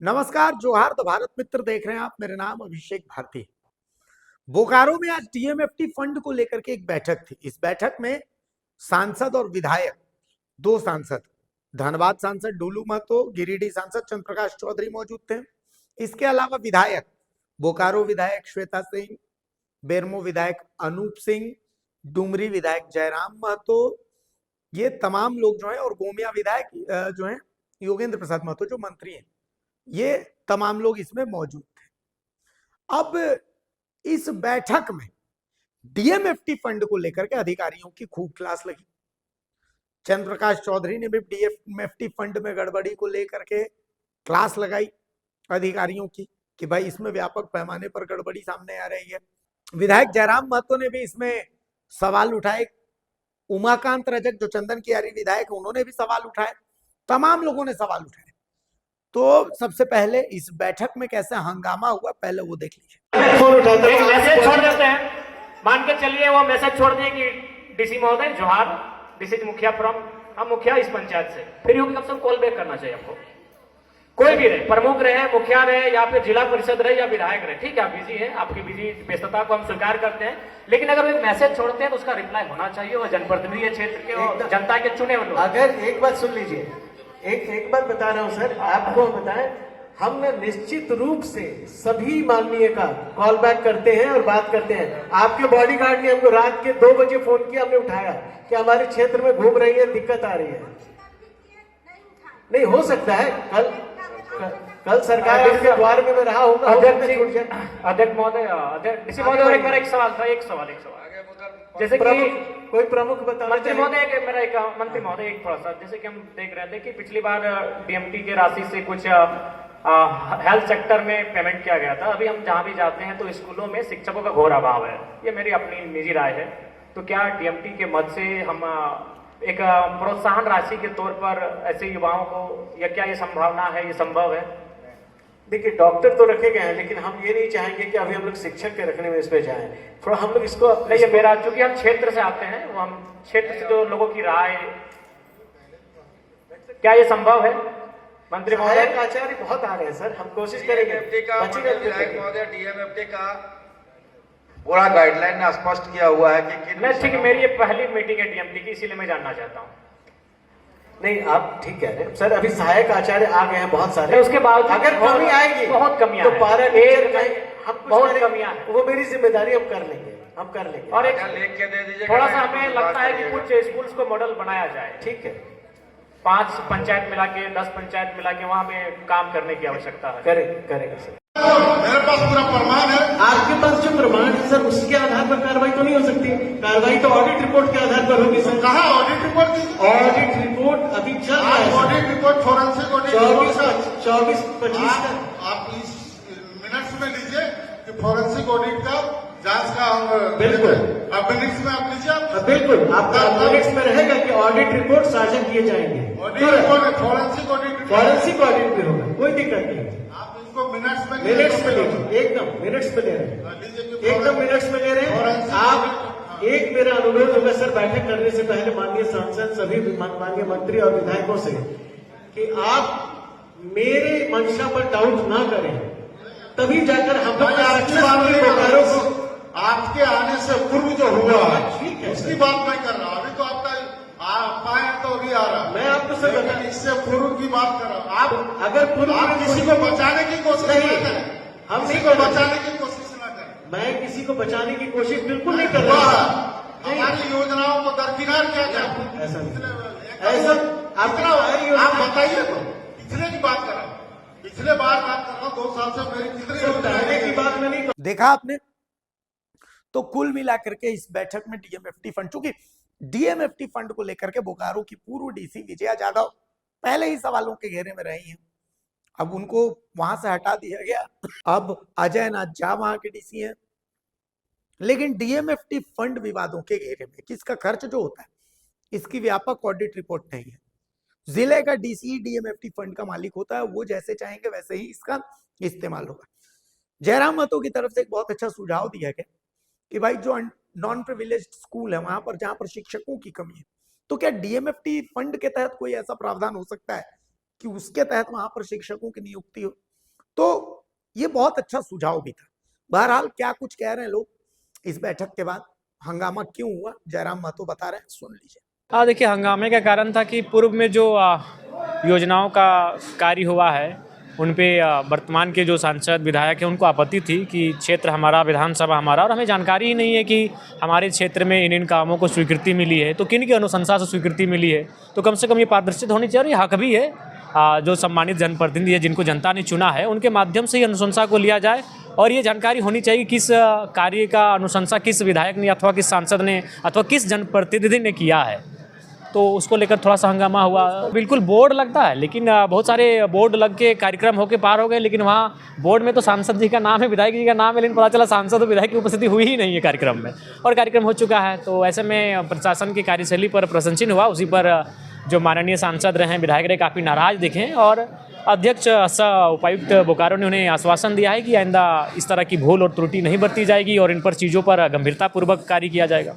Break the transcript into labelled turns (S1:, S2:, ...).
S1: नमस्कार, जोहार द भारत मित्र देख रहे हैं आप। मेरा नाम अभिषेक भारती। बोकारो में आज डीएमएफटी फंड को लेकर के एक बैठक थी। इस बैठक में सांसद और विधायक, दो सांसद, धनबाद सांसद डोलू महतो, गिरिडीह सांसद चंद्रप्रकाश चौधरी मौजूद थे। इसके अलावा विधायक, बोकारो विधायक श्वेता सिंह, बेरमो विधायक अनूप सिंह, डुमरी विधायक जयराम महतो, ये तमाम लोग जो है, और गोमिया विधायक जो है योगेंद्र प्रसाद महतो जो मंत्री हैं, ये तमाम लोग इसमें मौजूद थे। अब इस बैठक में डीएमएफटी फंड को लेकर के अधिकारियों की खूब क्लास लगी। चंद्रप्रकाश चौधरी ने भी डीएमएफटी फंड में गड़बड़ी को लेकर के क्लास लगाई अधिकारियों की कि भाई इसमें व्यापक पैमाने पर गड़बड़ी सामने आ रही है। विधायक जयराम महतो ने भी इसमें सवाल उठाए। उमाकांत रजक जो चंदन कियारी विधायक, उन्होंने भी सवाल उठाए। तमाम लोगों ने सवाल उठाए। तो सबसे पहले इस बैठक में कैसे हंगामा हुआ, पहले वो देख लीजिए।
S2: एक मैसेज छोड़ देते हैं, मान के चलिए वो मैसेज छोड़ दें कि डीसी महोदय जोहार, दिस इज मुखिया फ्रॉम, हम मुखिया इस पंचायत से, फिर यूं कम से कम कॉल बैक करना चाहिए आपको। कोई भी रहे, प्रमुख रहे, मुखिया रहे, या फिर जिला परिषद रहे या विधायक रहे, ठीक है आप बिजी हैं, आपकी बिजी व्यस्तता को हम स्वीकार करते हैं, लेकिन अगर एक मैसेज छोड़ते हैं तो उसका रिप्लाई होना चाहिए। और जनप्रतिनिधि है क्षेत्र के और जनता के चुने हुए लोग।
S3: अगर एक बात सुन लीजिए, एक बात बता रहा हूं सर, आपको बताएं, हम निश्चित रूप से सभी माननीय का कॉल बैक करते हैं और बात करते हैं। आपके बॉडीगार्ड ने हमको रात के 2 बजे फोन किया, हमने उठाया कि हमारे क्षेत्र में घूम रही है, दिक्कत आ रही है। नहीं हो सकता है कल सरकार के द्वार में मैं रहा होगा।
S2: अध्यक्ष महोदय, डीसी महोदय, एक सवाल जैसे कि
S3: कोई प्रमुख बता,
S2: मंत्री महोदय, मेरा एक मंत्री महोदय, एक थोड़ा सा, जैसे कि हम देख रहे थे कि पिछली बार डीएमटी के राशि से कुछ हेल्थ सेक्टर में पेमेंट किया गया था। अभी हम जहां भी जाते हैं तो स्कूलों में शिक्षकों का घोर अभाव है, ये मेरी अपनी निजी राय है। तो क्या डीएमटी के मद से हम एक प्रोत्साहन राशि के तौर पर ऐसे युवाओं को, या क्या ये संभावना है, ये संभव है?
S3: देखिए डॉक्टर तो रखे गए हैं, लेकिन हम ये नहीं चाहेंगे कि अभी हम लोग शिक्षक के रखने में इस पे जाएं। थोड़ा हम लोग इसको
S2: नहीं, मेरा चूंकि हम क्षेत्र से आते हैं, वो हम क्षेत्र से जो लोगों की राय, क्या ये संभव है? मंत्री महोदय,
S3: आचार्य बहुत आ रहे हैं सर, हम कोशिश करेंगे।
S4: डीएमएफटी का पूरा गाइडलाइन ने स्पष्ट किया हुआ है कि
S2: मैं, ठीक है, मेरी ये पहली मीटिंग है डीएमटी की, इसीलिए मैं जानना चाहता हूँ।
S3: नहीं आप ठीक कह रहे हैं सर, अभी सहायक आचार्य आ गए हैं बहुत सारे,
S2: उसके बाद
S3: अगर कमी आएगी,
S2: बहुत कमियां
S3: तो पारा
S2: हम बहुत कमियां हैं,
S3: वो मेरी जिम्मेदारी हम कर लेंगे।
S4: और एक लिख के दे दीजिए।
S2: थोड़ा सा हमें लगता है कि कुछ स्कूल्स को मॉडल बनाया जाए।
S3: ठीक है,
S2: 5 पंचायत मिला के, 10 पंचायत मिला के वहां में काम करने की आवश्यकता है।
S3: करेंगे सर।
S5: मेरे पास पूरा प्रमाण है।
S3: आपके पास जो प्रमाण है सर, उसके आधार पर कार्रवाई तो नहीं हो सकती। कार्रवाई तो ऑडिट रिपोर्ट के आधार पर होगी सर।
S5: कहाँ ऑडिट रिपोर्ट की?
S3: ऑडिट रिपोर्ट अभी चल रहा है।
S5: ऑडिट रिपोर्ट, फोरेंसिक ऑडिट
S3: 24-25
S5: आप इस मिनट्स में लीजिए कि फोरेंसिक ऑडिट का जांच का हम
S3: बिल्कुल
S5: आप मिनट्स में आप लीजिए।
S3: बिल्कुल आपका मिनट्स में रहेगा कि ऑडिट रिपोर्ट साझा किए जाएंगे।
S5: ऑडिट रिपोर्ट, फोरेंसिक
S3: ऑडिट भी होगा, कोई दिक्कत नहीं।
S5: आप इसको मिनट्स में
S3: लीजिए, एकदम मिनट्स में ले रहे हैं, एकदम मिनट्स में ले रहे हैं आप। एक मेरा अनुरोध होगा सर, बैठक करने से पहले माननीय सांसद, सभी माननीय मंत्री और विधायकों से, कि आप मेरे मंशा पर डाउट ना करें, तभी जाकर हम लोग बोकारो को
S5: आपके आने से पूर्व जो हुआ
S3: ठीक है,
S5: उसकी बात नहीं कर रहा। अभी तो आपका पाया तो अभी आ रहा,
S3: मैं आपको सर बता,
S5: इससे पूर्व की बात कर रहा हूँ। आप
S3: अगर पूर्व
S5: आप किसी को बचाने की कोशिश
S3: नहीं,
S5: न करें,
S3: हम
S5: किसी
S3: नहीं
S5: को
S3: कर रहे।
S5: बचाने की कोशिश न करें।
S3: मैं किसी को बचाने की कोशिश बिल्कुल नहीं कर रहा।
S5: हमारी योजनाओं को दरकिनार किया जाए,
S3: ऐसा
S5: आप बताइए। तो पिछले की बात कर रहा हूँ, पिछले बार बात कर रहा हूँ, 2 साल से मेरी कितनी
S3: की बात में नहीं।
S1: देखा आपने। तो कुल मिलाकर के इस बैठक में डीएमएफटी फंड, चूंकि डीएमएफटी फंड को लेकर के बोकारो की पूर्व डीसी विजया यादव पहले ही सवालों के घेरे में रही हैं। अब उनको वहां से हटा दिया गया, अब अजय नाथ झा वहां के डीसी हैं। लेकिन डीएमएफटी फंड विवादों के घेरे में, किसका खर्च जो होता है इसकी व्यापक ऑडिट रिपोर्ट नहीं है। जिले का डीसी डीएमएफटी फंड का मालिक होता है, वो जैसे चाहेंगे वैसे ही इसका इस्तेमाल होगा। जयराम महतो की तरफ से एक बहुत अच्छा सुझाव दिया गया कि भाई जो नॉन प्रिविलेज्ड स्कूल है, वहां पर जहां पर शिक्षकों की कमी है, तो क्या डीएमएफटी फंड के तहत कोई ऐसा प्रावधान हो सकता है कि उसके तहत वहां पर शिक्षकों की नियुक्ति हो? तो ये बहुत अच्छा सुझाव भी था। बहरहाल क्या कुछ कह रहे हैं लोग इस बैठक के बाद, हंगामा क्यों हुआ, जयराम महतो बता रहे हैं, सुन लीजिए।
S6: देखिए, हंगामे का कारण था कि पूर्व में जो योजनाओं का कार्य हुआ है उन पे वर्तमान के जो सांसद विधायक हैं उनको आपत्ति थी कि क्षेत्र हमारा, विधानसभा हमारा, और हमें जानकारी ही नहीं है कि हमारे क्षेत्र में इन कामों को स्वीकृति मिली है, तो किन की अनुशंसा से स्वीकृति मिली है। तो कम से कम ये पारदर्शिता होनी चाहिए। और ये हक भी है जो सम्मानित जनप्रतिनिधि है, जिनको जनता ने चुना है, उनके माध्यम से ही अनुशंसा को लिया जाए और ये जानकारी होनी चाहिए किस कार्य का अनुशंसा किस विधायक ने अथवा किस सांसद ने अथवा किस जनप्रतिनिधि ने किया है। तो उसको लेकर थोड़ा सा हंगामा हुआ। बिल्कुल बोर्ड लगता है, लेकिन बहुत सारे बोर्ड लग के कार्यक्रम होके पार हो गए, लेकिन वहाँ बोर्ड में तो सांसद जी का नाम है, विधायक जी का नाम है, लेकिन पता चला सांसद और विधायक की उपस्थिति हुई ही नहीं है कार्यक्रम में, और कार्यक्रम हो चुका है। तो ऐसे में प्रशासन की कार्यशैली पर प्रशंसन हुआ। उसी पर जो माननीय सांसद रहे, विधायक रहे, काफ़ी नाराज दिखे, और अध्यक्ष उपायुक्त बोकारो ने उन्हें आश्वासन दिया है कि आइंदा इस तरह की भूल और त्रुटि नहीं बरती जाएगी और इन पर चीज़ों पर गंभीरतापूर्वक कार्य किया जाएगा।